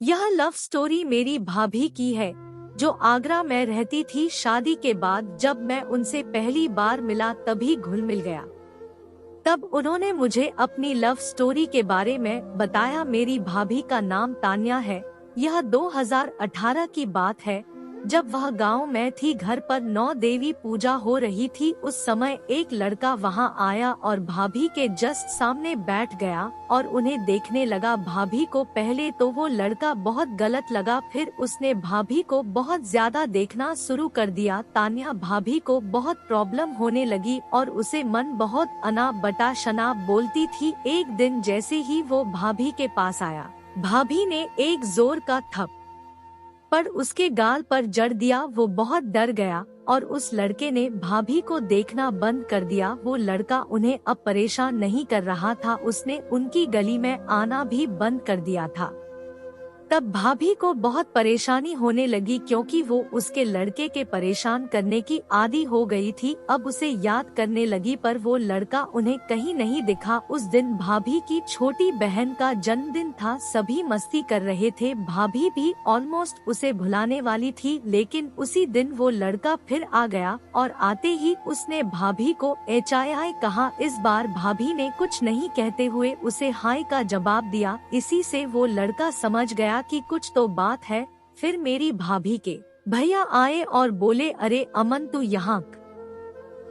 यह love story मेरी भाभी की है, जो आगरा में रहती थी। शादी के बाद जब मैं उनसे पहली बार मिला तभी घुल मिल गया। तब उन्होंने मुझे अपनी लव स्टोरी के बारे में बताया। मेरी भाभी का नाम तान्या है। यह 2018 की बात है, जब वह गांव में थी। घर पर 9 देवी पूजा हो रही थी। उस समय एक लड़का वहां आया और भाभी के जस्ट सामने बैठ गया और उन्हें देखने लगा। भाभी को पहले तो वो लड़का बहुत गलत लगा, फिर उसने भाभी को बहुत ज्यादा देखना शुरू कर दिया। तान्या भाभी को बहुत प्रॉब्लम होने लगी और उसे मन बहुत अनाप बटा शनाप बोलती थी। एक दिन जैसे ही वो भाभी के पास आया, भाभी ने एक जोर का पर उसके गाल पर जड़ दिया। वो बहुत डर गया और उस लड़के ने भाभी को देखना बंद कर दिया। वो लड़का उन्हें अब परेशान नहीं कर रहा था, उसने उनकी गली में आना भी बंद कर दिया था। तब भाभी को बहुत परेशानी होने लगी, क्योंकि वो उसके लड़के के परेशान करने की आदी हो गई थी। अब उसे याद करने लगी, पर वो लड़का उन्हें कहीं नहीं दिखा। उस दिन भाभी की छोटी बहन का जन्मदिन था, सभी मस्ती कर रहे थे। भाभी भी ऑलमोस्ट उसे भुलाने वाली थी, लेकिन उसी दिन वो लड़का फिर आ गया और आते ही उसने भाभी को HII कहा। इस बार भाभी ने कुछ नहीं कहते हुए उसे हाय का जवाब दिया। इसी से वो लड़का समझ गया कि कुछ तो बात है। फिर मेरी भाभी के भैया आए और बोले, अरे अमन, तू यहाँ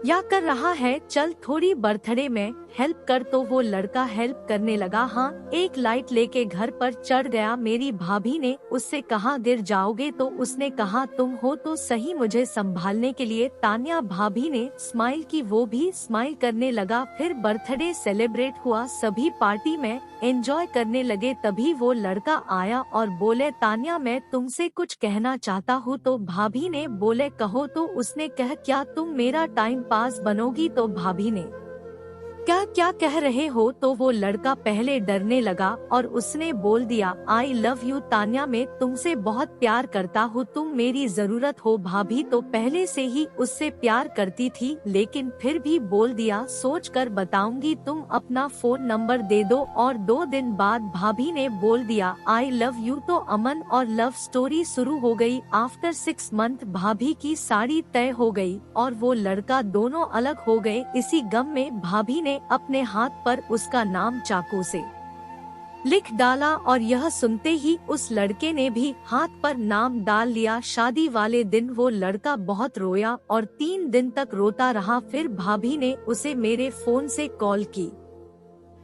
क्या कर रहा है? चल थोड़ी बर्थडे में हेल्प कर। तो वो लड़का हेल्प करने लगा। हाँ, एक लाइट लेके घर पर चढ़ गया। मेरी भाभी ने उससे कहा, गिर जाओगे? तो उसने कहा, तुम हो तो सही मुझे संभालने के लिए। तान्या भाभी ने स्माइल की, वो भी स्माइल करने लगा। फिर बर्थडे सेलिब्रेट हुआ, सभी पार्टी में एंजॉय करने लगे। तभी वो लड़का आया और बोले, तान्या मैं तुमसे कुछ कहना चाहता हूँ। तो भाभी ने बोले, कहो। तो उसने कहा, क्या तुम मेरा टाइम पास बनोगी? तो भाभी ने क्या क्या कह रहे हो? तो वो लड़का पहले डरने लगा और उसने बोल दिया, आई लव यू तान्या, मैं तुमसे बहुत प्यार करता हूँ, तुम मेरी जरूरत हो। भाभी तो पहले से ही उससे प्यार करती थी, लेकिन फिर भी बोल दिया, सोच कर बताऊंगी, तुम अपना फोन नंबर दे दो। और 2 दिन बाद भाभी ने बोल दिया, आई लव यू। तो अमन और लव स्टोरी शुरू हो गई। आफ्टर 6 मंथ भाभी की साड़ी तय हो गई और वो लड़का दोनों अलग हो गए। इसी गम में भाभी ने अपने हाथ पर उसका नाम चाकू से लिख डाला और यह सुनते ही उस लड़के ने भी हाथ पर नाम डाल लिया। शादी वाले दिन वो लड़का बहुत रोया और 3 दिन तक रोता रहा। फिर भाभी ने उसे मेरे फोन से कॉल की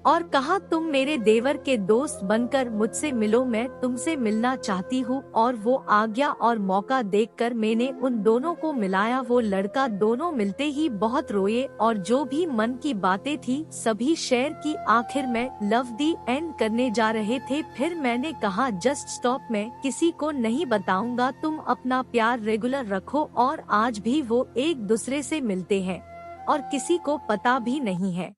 और कहा, तुम मेरे देवर के दोस्त बनकर मुझसे मिलो, मैं तुमसे मिलना चाहती हूँ। और वो आ गया और मौका देखकर मैंने उन दोनों को मिलाया। वो लड़का दोनों मिलते ही बहुत रोए और जो भी मन की बातें थी सभी शेयर की। आखिर में लव दी एंड करने जा रहे थे। फिर मैंने कहा, जस्ट स्टॉप, मैं किसी को नहीं बताऊंगा, तुम अपना प्यार रेगुलर रखो। और आज भी वो एक दूसरे से मिलते हैं और किसी को पता भी नहीं है।